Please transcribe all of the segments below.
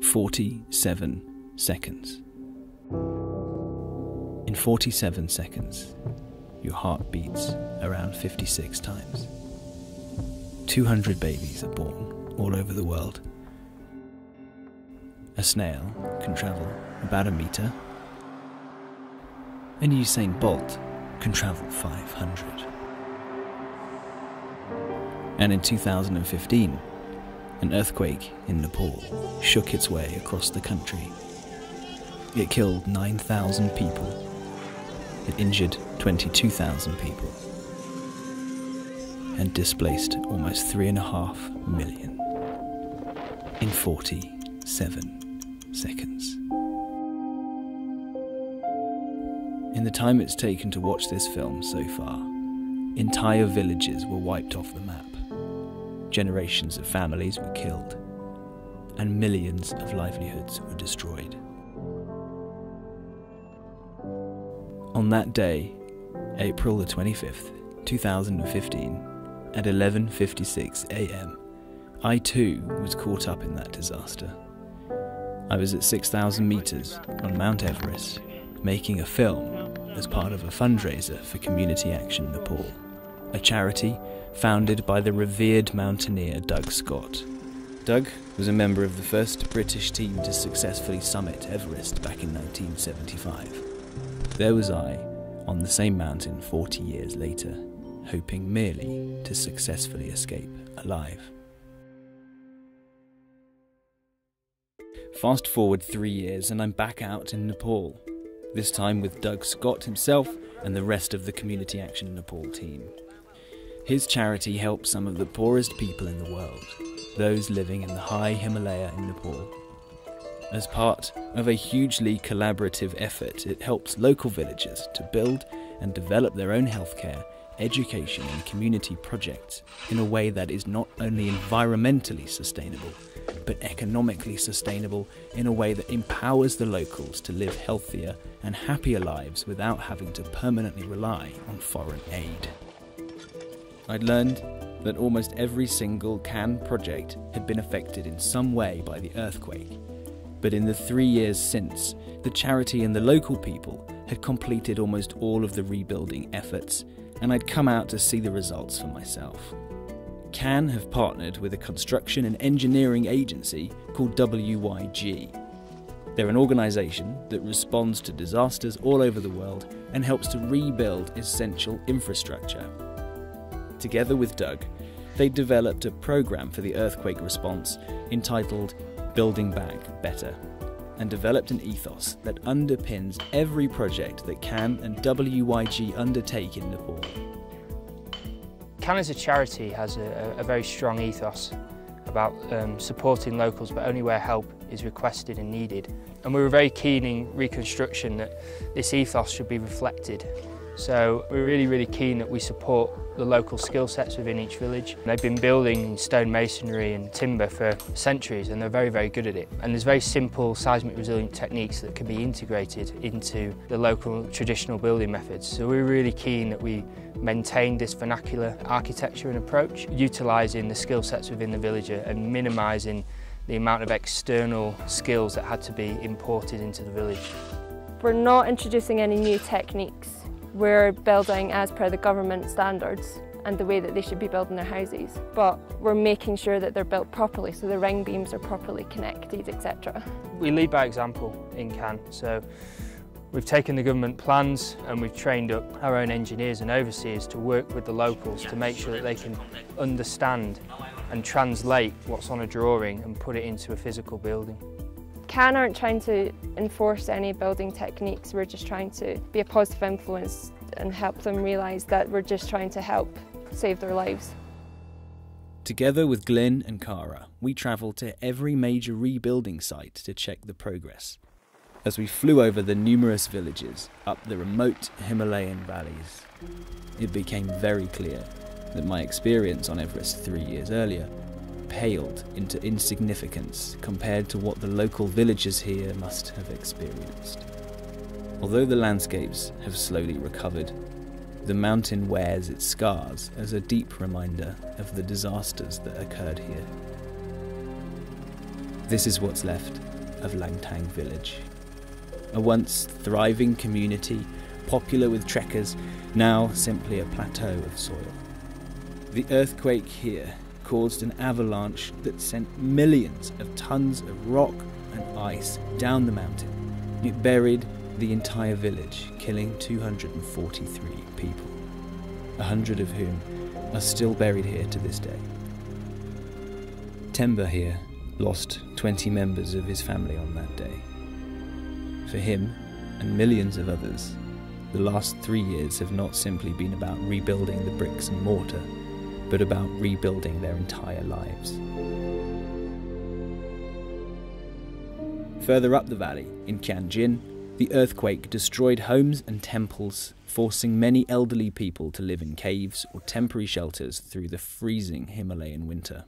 47 seconds. In 47 seconds, your heart beats around 56 times. 200 babies are born all over the world. A snail can travel about a metre. And Usain Bolt can travel 500. And in 2015, an earthquake in Nepal shook its way across the country. It killed 9,000 people. It injured 22,000 people. And displaced almost 3.5 million. In 47 seconds. In the time it's taken to watch this film so far, entire villages were wiped off the map. Generations of families were killed, and millions of livelihoods were destroyed. On that day, April the 25th, 2015, at 11:56 a.m, I too was caught up in that disaster. I was at 6,000 metres on Mount Everest, making a film as part of a fundraiser for Community Action Nepal, a charity founded by the revered mountaineer Doug Scott. Doug was a member of the first British team to successfully summit Everest back in 1975. There was I, on the same mountain 40 years later, hoping merely to successfully escape alive. Fast forward 3 years and I'm back out in Nepal, this time with Doug Scott himself and the rest of the Community Action Nepal team. His charity helps some of the poorest people in the world, those living in the high Himalaya in Nepal. As part of a hugely collaborative effort, it helps local villagers to build and develop their own healthcare, education and community projects in a way that is not only environmentally sustainable, but economically sustainable in a way that empowers the locals to live healthier and happier lives without having to permanently rely on foreign aid. I'd learned that almost every single CAN project had been affected in some way by the earthquake, but in the 3 years since, the charity and the local people had completed almost all of the rebuilding efforts, and I'd come out to see the results for myself. CAN have partnered with a construction and engineering agency called WYG. They're an organisation that responds to disasters all over the world and helps to rebuild essential infrastructure. Together with Doug, they developed a programme for the earthquake response entitled Building Back Better, and developed an ethos that underpins every project that CAN and WYG undertake in Nepal. CAN as a charity has a very strong ethos about supporting locals, but only where help is requested and needed. And we were very keen in reconstruction that this ethos should be reflected. So we're really keen that we support the local skill sets within each village. They've been building stone masonry and timber for centuries, and they're very good at it. And there's very simple seismic resilient techniques that can be integrated into the local traditional building methods. So we're really keen that we maintain this vernacular architecture and approach, utilising the skill sets within the villager and minimising the amount of external skills that had to be imported into the village. We're not introducing any new techniques. We're building as per the government standards and the way that they should be building their houses, but we're making sure that they're built properly, so the ring beams are properly connected, etc. We lead by example in CAN, so we've taken the government plans and we've trained up our own engineers and overseers to work with the locals to make sure that they can understand and translate what's on a drawing and put it into a physical building. CAN aren't trying to enforce any building techniques, we're just trying to be a positive influence and help them realise that we're just trying to help save their lives. Together with Glyn and Cara, we travelled to every major rebuilding site to check the progress. As we flew over the numerous villages up the remote Himalayan valleys, it became very clear that my experience on Everest 3 years earlier paled into insignificance compared to what the local villagers here must have experienced. Although the landscapes have slowly recovered, the mountain wears its scars as a deep reminder of the disasters that occurred here. This is what's left of Langtang village. A once thriving community, popular with trekkers, now simply a plateau of soil. The earthquake here caused an avalanche that sent millions of tons of rock and ice down the mountain. It buried the entire village, killing 243 people, 100 of whom are still buried here to this day. Temba here lost 20 members of his family on that day. For him, and millions of others, the last 3 years have not simply been about rebuilding the bricks and mortar, but about rebuilding their entire lives. Further up the valley, in Kianjin, the earthquake destroyed homes and temples, forcing many elderly people to live in caves or temporary shelters through the freezing Himalayan winter.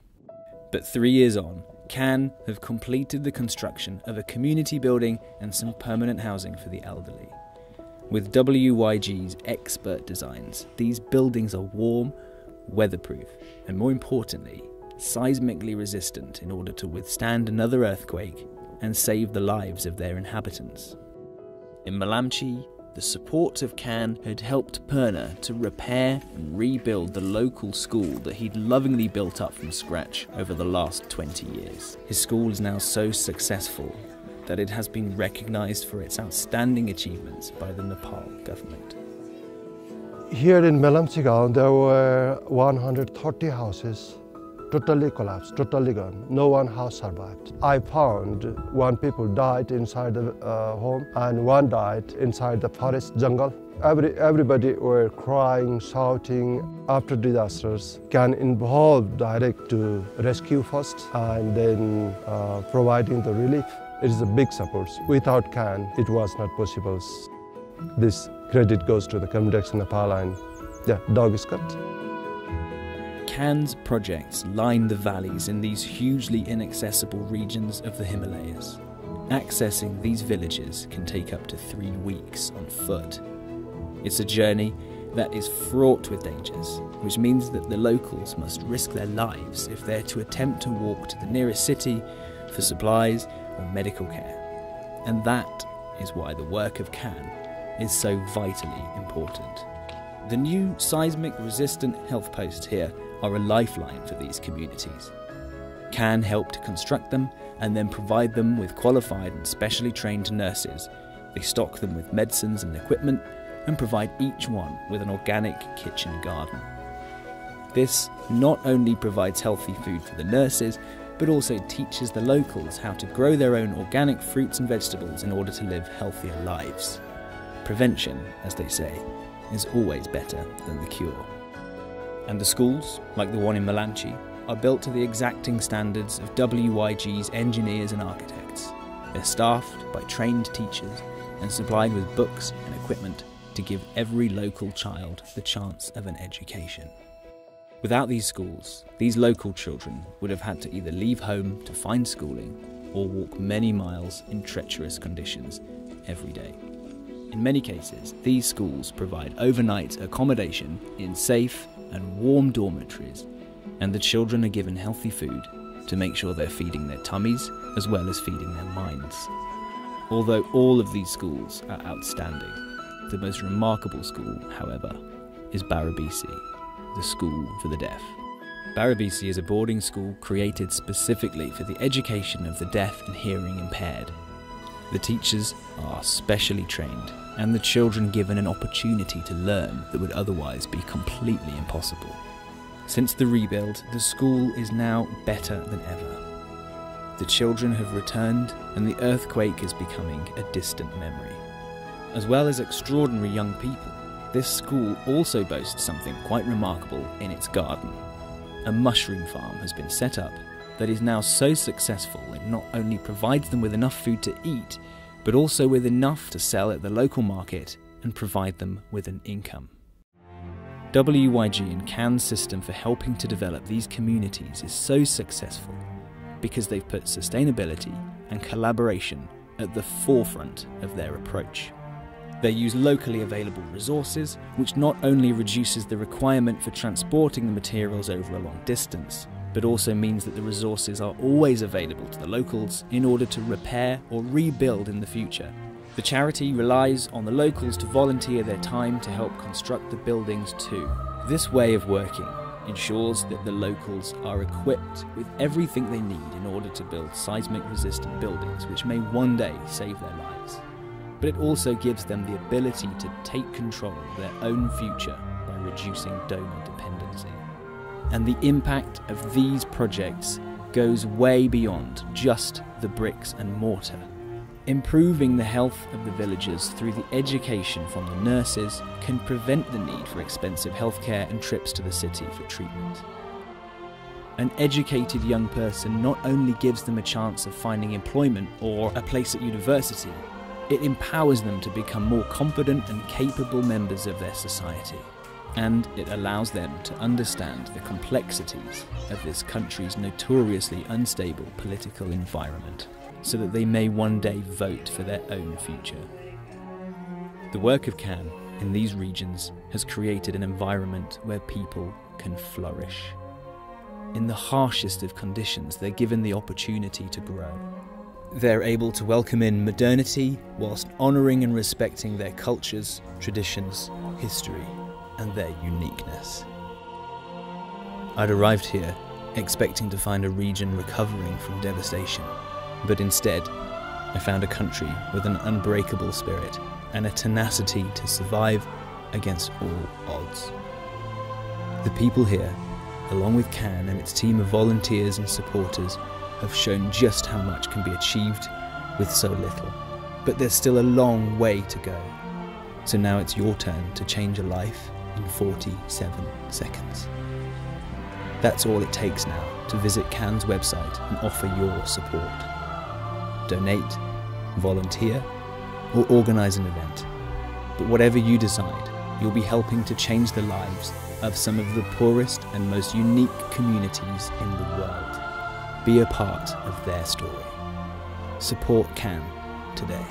But 3 years on, Can have completed the construction of a community building and some permanent housing for the elderly. With WYG's expert designs, these buildings are warm, weatherproof, and more importantly, seismically resistant in order to withstand another earthquake and save the lives of their inhabitants. In Malamchi, the support of Can had helped Purna to repair and rebuild the local school that he'd lovingly built up from scratch over the last 20 years. His school is now so successful that it has been recognised for its outstanding achievements by the Nepal government. Here in Malamchi Gaon, there were 130 houses, totally collapsed, totally gone. No one house survived. I found one people died inside the home and one died inside the forest jungle. Everybody were crying, shouting. After disasters, Can involve direct to rescue first and then providing the relief. It is a big support. Without Can, it was not possible. This credit goes to the community Action Nepal and dog is cut. Can's projects line the valleys in these hugely inaccessible regions of the Himalayas. Accessing these villages can take up to 3 weeks on foot. It's a journey that is fraught with dangers, which means that the locals must risk their lives if they're to attempt to walk to the nearest city for supplies or medical care. And that is why the work of Can is so vitally important. The new seismic-resistant health posts here are a lifeline for these communities. Can help to construct them and then provide them with qualified and specially trained nurses. They stock them with medicines and equipment and provide each one with an organic kitchen garden. This not only provides healthy food for the nurses, but also teaches the locals how to grow their own organic fruits and vegetables in order to live healthier lives. Prevention, as they say, is always better than the cure. And the schools, like the one in Malamchi, are built to the exacting standards of WYG's engineers and architects. They're staffed by trained teachers and supplied with books and equipment to give every local child the chance of an education. Without these schools, these local children would have had to either leave home to find schooling or walk many miles in treacherous conditions every day. In many cases, these schools provide overnight accommodation in safe and warm dormitories, and the children are given healthy food to make sure they're feeding their tummies as well as feeding their minds. Although all of these schools are outstanding, the most remarkable school, however, is Barabisi, the school for the deaf. Barabisi is a boarding school created specifically for the education of the deaf and hearing impaired. The teachers are specially trained, and the children given an opportunity to learn that would otherwise be completely impossible. Since the rebuild, the school is now better than ever. The children have returned, and the earthquake is becoming a distant memory. As well as extraordinary young people, this school also boasts something quite remarkable in its garden. A mushroom farm has been set up that is now so successful it not only provides them with enough food to eat, but also with enough to sell at the local market and provide them with an income. WYG and Can's system for helping to develop these communities is so successful because they've put sustainability and collaboration at the forefront of their approach. They use locally available resources, which not only reduces the requirement for transporting the materials over a long distance, but also means that the resources are always available to the locals in order to repair or rebuild in the future. The charity relies on the locals to volunteer their time to help construct the buildings too. This way of working ensures that the locals are equipped with everything they need in order to build seismic-resistant buildings which may one day save their lives. But it also gives them the ability to take control of their own future by reducing donor dependency. And the impact of these projects goes way beyond just the bricks and mortar. Improving the health of the villagers through the education from the nurses can prevent the need for expensive healthcare and trips to the city for treatment. An educated young person not only gives them a chance of finding employment or a place at university, it empowers them to become more confident and capable members of their society. And it allows them to understand the complexities of this country's notoriously unstable political environment, so that they may one day vote for their own future. The work of CAN in these regions has created an environment where people can flourish. In the harshest of conditions, they're given the opportunity to grow. They're able to welcome in modernity whilst honouring and respecting their cultures, traditions, history, and their uniqueness. I'd arrived here expecting to find a region recovering from devastation, but instead, I found a country with an unbreakable spirit and a tenacity to survive against all odds. The people here, along with CAN and its team of volunteers and supporters, have shown just how much can be achieved with so little. But there's still a long way to go. So now it's your turn to change a life in 47 seconds. That's all it takes now to visit CAN's website and offer your support. Donate, volunteer, or organise an event. But whatever you decide, you'll be helping to change the lives of some of the poorest and most unique communities in the world. Be a part of their story. Support CAN today.